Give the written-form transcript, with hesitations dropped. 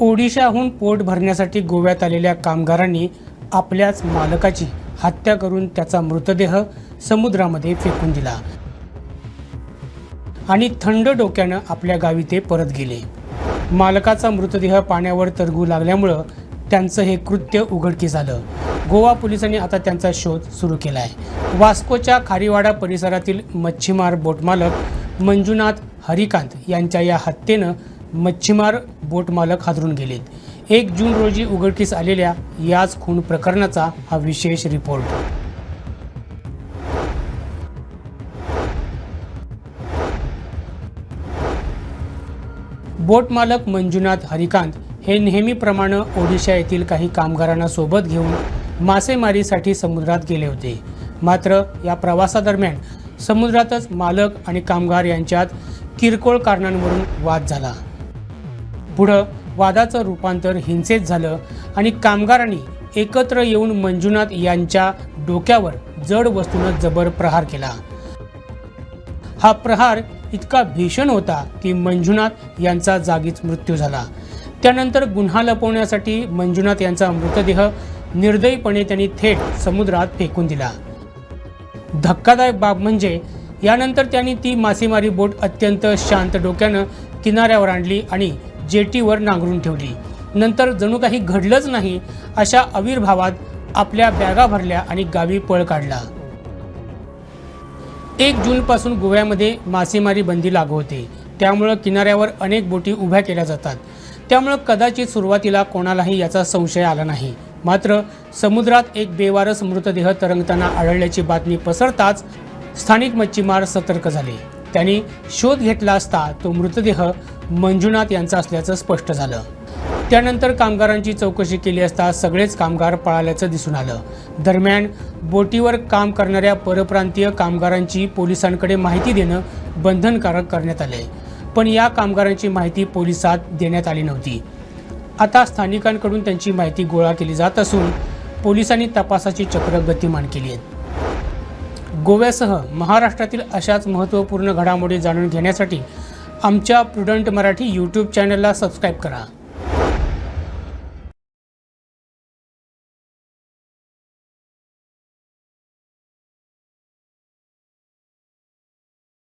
ओडिशाहून पोट भरण्यासाठी गोव्यात आलेल्या कामगारांनी आपल्याच मालकाची हत्या करून त्याचा मृतदेह समुद्रामध्ये फेकून दिला आणि थंड डोक्यानं आपल्या गावी ते परत गेले। मालकाचा मृतदेह पाण्यावर तरंगू लागल्यामुळे त्यांचं हे कृत्य उघडकीस आलं। गोवा पोलिसांनी आता त्यांचा शोध सुरू केला आहे। वास्कोच्या खारीवाडा परिसरातील मच्छीमार बोटमालक मंजुनाथ हरिकांत यांच्या या हत्येनं मच्छीमार बोटमालक हादरून गेलेत। 1 जून रोजी उघडकीस आलेल्या याच खून प्रकरणाचा हा विशेष रिपोर्ट। बोटमालक मंजुनाथ हरिकांत हे नेहमीप्रमाणे ओडिशा येथील काही कामगारांना सोबत घेऊन मासेमारीसाठी समुद्रात गेले होते। मात्र या प्रवासादरम्यान समुद्रातच मालक आणि कामगार यांच्यात किरकोळ कारणांवरून वाद झाला। पुढे वादाचं रूपांतर हिंसेत झालं आणि कामगारांनी एकत्र येऊन मंजुनाथ यांच्या डोक्यावर जड वस्तूने जबर प्रहार केला। हा प्रहार इतका भीषण होता की मंजुनाथ यांचा जागीच मृत्यू झाला। त्यानंतर गुन्हा लपवण्यासाठी मंजुनाथ यांचा मृतदेह निर्दयीपणे त्यांनी थेट समुद्रात फेकून दिला। धक्कादायक बाब म्हणजे यानंतर त्यांनी ती मासेमारी बोट अत्यंत शांत डोक्यानं किनाऱ्यावर आणली आणि जेटीवर नांगरून ठेवली। नंतर जणू काही घडलंच नाही अशा आविर्भावात आपल्या बॅगा भरल्या आणि गावी पळ काढला। 1 जून पासून गोव्यामध्ये मासेमारी बंदी लागू होते। त्यामुळे किनाऱ्यावर अनेक बोटी उभ्या केल्या जातात। त्यामुळे कदाचित सुरुवातीला कोणालाही याचा संशय आला नाही। मात्र समुद्रात एक बेवारस मृतदेह तरंगताना आढळल्याची बातमी पसरताच स्थानिक मच्छीमार सतर्क झाले। त्यांनी शोध घेतला असता तो मृतदेह मंजुनाथ यांचा असल्याचं स्पष्ट झालं। त्यानंतर कामगारांची चौकशी केली असता सगळेच कामगार पळाल्याचं दिसून आलं। दरम्यान बोटीवर काम करणाऱ्या परप्रांतीय कामगारांची पोलिसांकडे माहिती देणं बंधनकारक करण्यात आले, पण या कामगारांची माहिती पोलिसात देण्यात आली नव्हती। आता स्थानिकांकडून त्यांची माहिती गोळा केली जात असून पोलिसांनी तपासाची चक्र गतिमान केली आहेत। गोव्यासह महाराष्ट्रातील अशाच महत्त्वपूर्ण घडामोडी जाणून घेण्यासाठी आमच्या प्रुडंट मराठी यूट्यूब चॅनलला सबस्क्राईब करा।